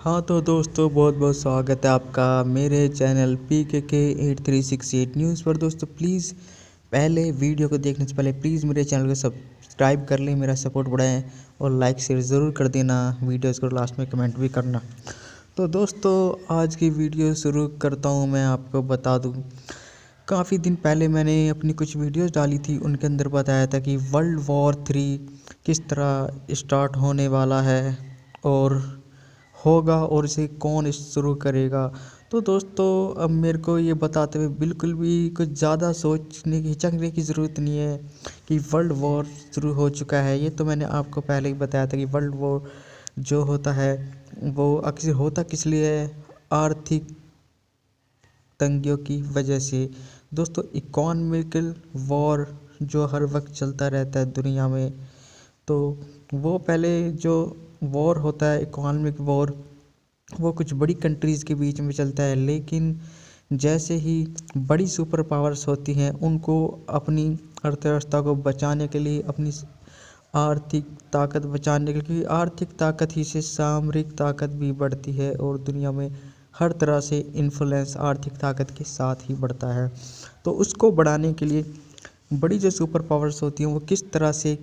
हाँ तो दोस्तों, बहुत बहुत स्वागत है आपका मेरे चैनल PKK8368 न्यूज़ पर। दोस्तों प्लीज़ पहले वीडियो को देखने से पहले प्लीज़ मेरे चैनल को सब्सक्राइब कर लें, मेरा सपोर्ट बढ़ाएं और लाइक शेयर ज़रूर कर देना। वीडियोस को लास्ट में कमेंट भी करना। तो दोस्तों आज की वीडियो शुरू करता हूँ। मैं आपको बता दूँ, काफ़ी दिन पहले मैंने अपनी कुछ वीडियोस डाली थी, उनके अंदर बताया था कि वर्ल्ड वॉर 3 किस तरह स्टार्ट होने वाला है और होगा और इसे कौन शुरू करेगा। तो दोस्तों अब मेरे को ये बताते हुए बिल्कुल भी कुछ ज़्यादा सोचने की हिचकने की ज़रूरत नहीं है कि वर्ल्ड वॉर शुरू हो चुका है। ये तो मैंने आपको पहले ही बताया था कि वर्ल्ड वॉर जो होता है वो अक्सर होता किस लिए है, आर्थिक तंगियों की वजह से। दोस्तों इकोनॉमिकल वॉर जो हर वक्त चलता रहता है दुनिया में, तो वो पहले जो वॉर होता है इकोनॉमिक वॉर, वो कुछ बड़ी कंट्रीज़ के बीच में चलता है। लेकिन जैसे ही बड़ी सुपर पावर्स होती हैं, उनको अपनी अर्थव्यवस्था को बचाने के लिए, अपनी आर्थिक ताकत बचाने के लिए, क्योंकि आर्थिक ताकत ही से सामरिक ताकत भी बढ़ती है और दुनिया में हर तरह से इन्फ्लुएंस आर्थिक ताकत के साथ ही बढ़ता है। तो उसको बढ़ाने के लिए बड़ी जो सुपर पावर्स होती हैं वो किस तरह से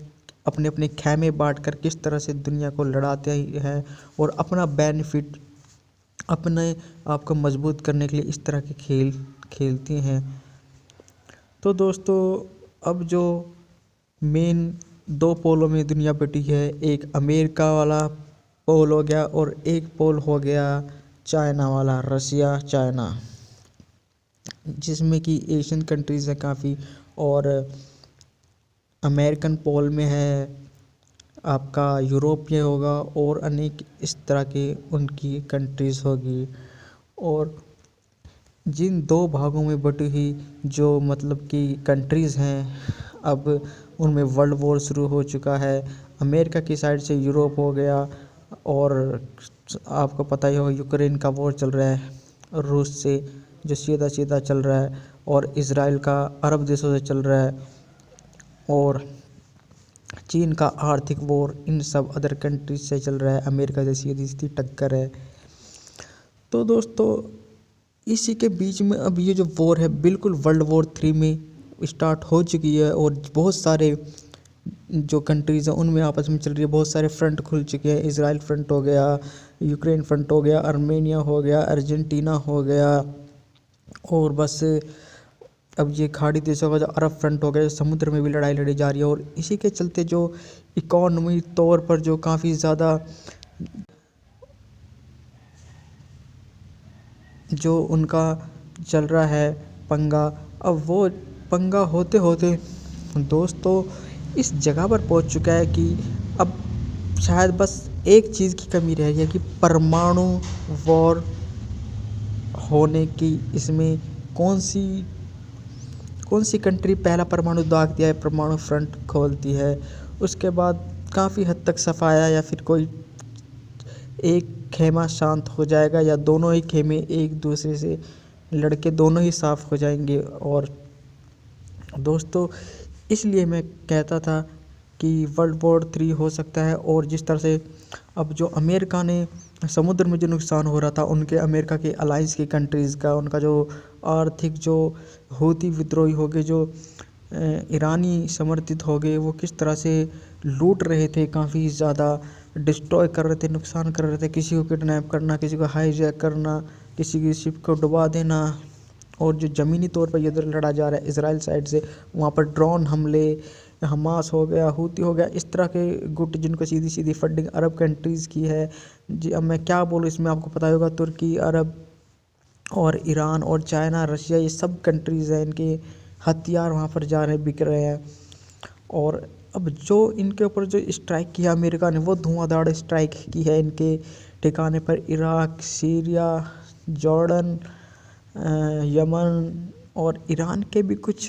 अपने अपने खैमे बांट कर किस तरह से दुनिया को लड़ाते हैं और अपना बेनिफिट, अपने आप को मजबूत करने के लिए इस तरह के खेल खेलती हैं। तो दोस्तों अब जो मेन दो पोलों में दुनिया बटी है, एक अमेरिका वाला पोल हो गया और एक पोल हो गया चाइना वाला, रसिया चाइना, जिसमें कि एशियन कंट्रीज़ है काफ़ी, और अमेरिकन पोल में है आपका यूरोपीय होगा और अनेक इस तरह के उनकी कंट्रीज़ होगी। और जिन दो भागों में बटी हुई जो मतलब कि कंट्रीज़ हैं, अब उनमें वर्ल्ड वॉर शुरू हो चुका है। अमेरिका की साइड से यूरोप हो गया, और आपको पता ही होगा यूक्रेन का वॉर चल रहा है रूस से, जो सीधा सीधा चल रहा है, और इज़राइल का अरब देशों से चल रहा है, और चीन का आर्थिक वॉर इन सब अदर कंट्रीज से चल रहा है। अमेरिका से सीधी सीधी टक्कर है। तो दोस्तों इसी के बीच में अब ये जो वॉर है बिल्कुल वर्ल्ड वॉर 3 में स्टार्ट हो चुकी है, और बहुत सारे जो कंट्रीज़ हैं उनमें आपस में चल रही है। बहुत सारे फ्रंट खुल चुके हैं। इज़राइल फ्रंट हो गया, यूक्रेन फ्रंट हो गया, आर्मेनिया हो गया, अर्जेंटीना हो गया, और बस अब ये खाड़ी देशों का जो अरब फ्रंट हो गया, समुद्र में भी लड़ाई लड़ी जा रही है। और इसी के चलते जो इकॉनमी तौर पर जो काफ़ी ज़्यादा जो उनका चल रहा है पंगा, अब वो पंगा होते होते दोस्तों इस जगह पर पहुंच चुका है कि अब शायद बस एक चीज़ की कमी रह गई है कि परमाणु वॉर होने की। इसमें कौन सी कंट्री पहला परमाणु दाग दिया है, परमाणु फ्रंट खोलती है, उसके बाद काफ़ी हद तक सफाया, या फिर कोई एक खेमा शांत हो जाएगा, या दोनों ही खेमे एक दूसरे से लड़के दोनों ही साफ हो जाएंगे। और दोस्तों इसलिए मैं कहता था कि वर्ल्ड वॉर 3 हो सकता है। और जिस तरह से अब जो अमेरिका ने समुद्र में जो नुकसान हो रहा था, उनके अमेरिका के अलाइंस की कंट्रीज़ का, उनका जो आर्थिक जो हूती विद्रोही हो गए, जो ईरानी समर्थित हो गए, वो किस तरह से लूट रहे थे, काफ़ी ज़्यादा डिस्ट्रॉय कर रहे थे, नुकसान कर रहे थे, किसी को किडनैप करना, किसी को हाईजैक करना, किसी की शिप को डुबा देना। और जो ज़मीनी तौर पर इधर लड़ा जा रहा है इज़राइल साइड से, वहाँ पर ड्रोन हमले, हमास हो गया, हूती हो गया, इस तरह के गुट जिनको सीधी सीधी फंडिंग अरब कंट्रीज़ की है। जी अब मैं क्या बोलूँ, इसमें आपको पता होगा तुर्की, अरब और ईरान और चाइना, रशिया, ये सब कंट्रीज़ हैं, इनके हथियार वहाँ पर जा रहे हैं, बिक रहे हैं। और अब जो इनके ऊपर जो स्ट्राइक किया अमेरिका ने, वो धुआंधार स्ट्राइक की है इनके ठिकाने पर। इराक, सीरिया, जॉर्डन, यमन और ईरान के भी कुछ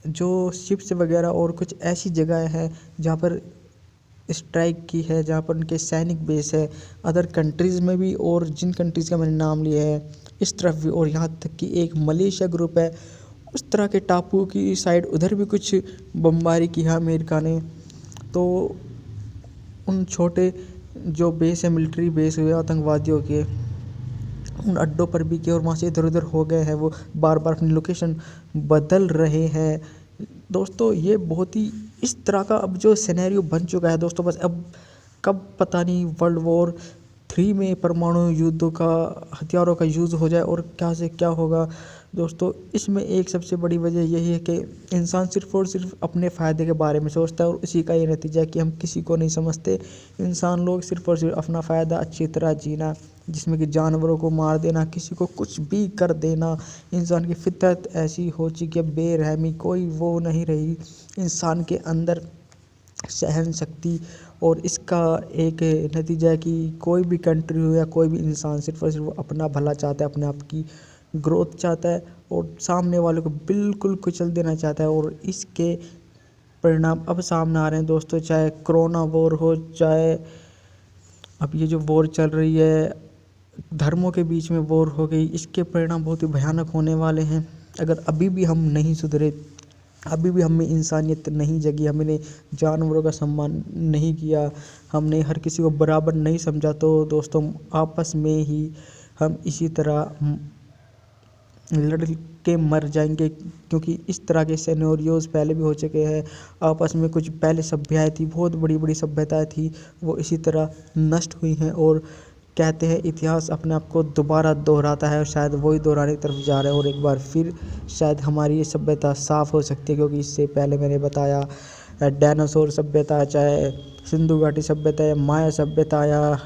जो शिप्स वगैरह और कुछ ऐसी जगह हैं जहाँ पर स्ट्राइक की है, जहाँ पर उनके सैनिक बेस है, अदर कंट्रीज़ में भी, और जिन कंट्रीज़ का मैंने नाम लिया है इस तरफ भी, और यहाँ तक कि एक मलेशिया ग्रुप है, उस तरह के टापू की साइड उधर भी कुछ बमबारी की है अमेरिका ने। तो उन छोटे जो बेस है, मिलिट्री बेस हुए आतंकवादियों के, उन अड्डों पर भी किए और वहाँ से इधर उधर हो गए हैं। वो बार बार अपनी लोकेशन बदल रहे हैं। दोस्तों ये बहुत ही इस तरह का अब जो सिनेरियो बन चुका है दोस्तों, बस अब कब पता नहीं वर्ल्ड वॉर 3 में परमाणु युद्धों का हथियारों का यूज़ हो जाए और क्या से क्या होगा। दोस्तों इसमें एक सबसे बड़ी वजह यही है कि इंसान सिर्फ़ और सिर्फ अपने फ़ायदे के बारे में सोचता है और इसी का ये नतीजा है कि हम किसी को नहीं समझते। इंसान लोग सिर्फ़ और सिर्फ अपना फ़ायदा अच्छी तरह जीना, जिसमें कि जानवरों को मार देना, किसी को कुछ भी कर देना। इंसान की फितरत ऐसी हो चुकी है, बेरहमी कोई वो नहीं रही इंसान के अंदर, सहन शक्ति। और इसका एक नतीजा है कि कोई भी कंट्री हो या कोई भी इंसान सिर्फ और सिर्फ अपना भला चाहता है, अपने आप की ग्रोथ चाहता है और सामने वालों को बिल्कुल कुचल देना चाहता है। और इसके परिणाम अब सामने आ रहे हैं दोस्तों, चाहे कोरोना वॉर हो, चाहे अब ये जो वॉर चल रही है, धर्मों के बीच में वॉर हो गई, इसके परिणाम बहुत ही भयानक होने वाले हैं। अगर अभी भी हम नहीं सुधरे, अभी भी हमें इंसानियत नहीं जगी, हमने जानवरों का सम्मान नहीं किया, हमने हर किसी को बराबर नहीं समझा, तो दोस्तों आपस में ही हम इसी तरह लड़ के मर जाएंगे। क्योंकि इस तरह के सिनेरियोज पहले भी हो चुके हैं। आपस में कुछ पहले सभ्यताएं थी, बहुत बड़ी बड़ी सभ्यताएं थी, वो इसी तरह नष्ट हुई हैं। और कहते हैं इतिहास अपने आप को दोबारा दोहराता है और शायद वही दोहराने की तरफ जा रहा है और एक बार फिर शायद हमारी ये सभ्यता साफ़ हो सकती है। क्योंकि इससे पहले मैंने बताया डायनासोर सभ्यता, चाहे सिंधु घाटी सभ्यता या माया सभ्यता या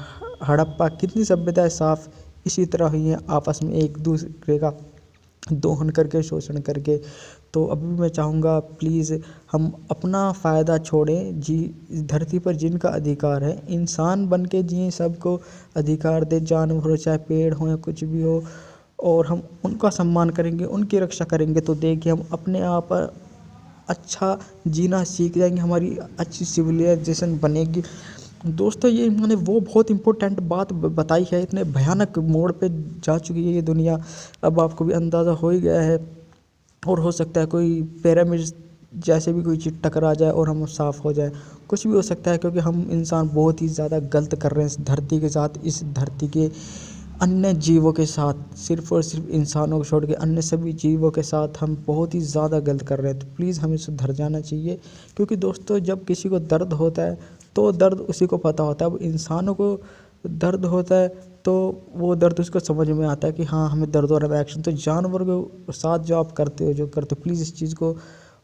हड़प्पा, कितनी सभ्यताएं साफ़ इसी तरह हुई हैं, आपस में एक दूसरे का दोहन करके, शोषण करके। तो अभी भी मैं चाहूँगा प्लीज़ हम अपना फ़ायदा छोड़ें, जी धरती पर जिनका अधिकार है इंसान बन के जिए, सबको अधिकार दे, जानवर हो चाहे पेड़ हो या कुछ भी हो, और हम उनका सम्मान करेंगे, उनकी रक्षा करेंगे तो देखिए हम अपने आप अच्छा जीना सीख जाएंगे, हमारी अच्छी सिविलाइजेशन बनेगी। दोस्तों ये मैंने वो बहुत इम्पोर्टेंट बात बताई है, इतने भयानक मोड़ पे जा चुकी है ये दुनिया, अब आपको भी अंदाज़ा हो ही गया है। और हो सकता है कोई पिरामिड जैसे भी कोई चीज़ टकरा जाए और हम साफ़ हो जाए, कुछ भी हो सकता है। क्योंकि हम इंसान बहुत ही ज़्यादा गलत कर रहे हैं इस धरती के साथ, इस धरती के अन्य जीवों के साथ, सिर्फ़ और सिर्फ इंसानों को छोड़ के अन्य सभी जीवों के साथ हम बहुत ही ज़्यादा गलत कर रहे हैं। तो प्लीज़ हमें सुधर जाना चाहिए। क्योंकि दोस्तों जब किसी को दर्द होता है तो दर्द उसी को पता होता है। अब इंसानों को दर्द होता है तो वो दर्द उसको समझ में आता है कि हाँ हमें दर्द हो रहा है, एक्शन। तो जानवर के साथ जो आप करते हो, जो करते हो, प्लीज़ इस चीज़ को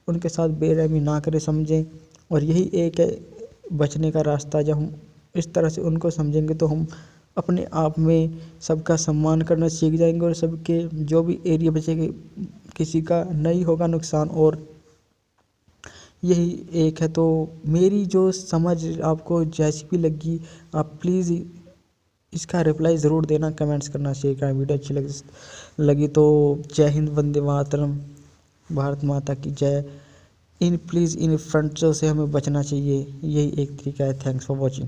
उनके साथ बेरहमी ना करें, समझें। और यही एक है बचने का रास्ता। जब हम इस तरह से उनको समझेंगे तो हम अपने आप में सबका सम्मान करना सीख जाएंगे और सबके जो भी एरिया बचेंगे किसी का नहीं होगा नुकसान। और यही एक है। तो मेरी जो समझ आपको जैसी भी लगी, आप प्लीज़ इसका रिप्लाई ज़रूर देना, कमेंट्स करना, शेयर करना। वीडियो अच्छी लगी तो जय हिंद, वंदे मातरम, भारत माता की जय। प्लीज़ इन फ्रंट्सों से हमें बचना चाहिए, यही एक तरीका है। Thanks for watching.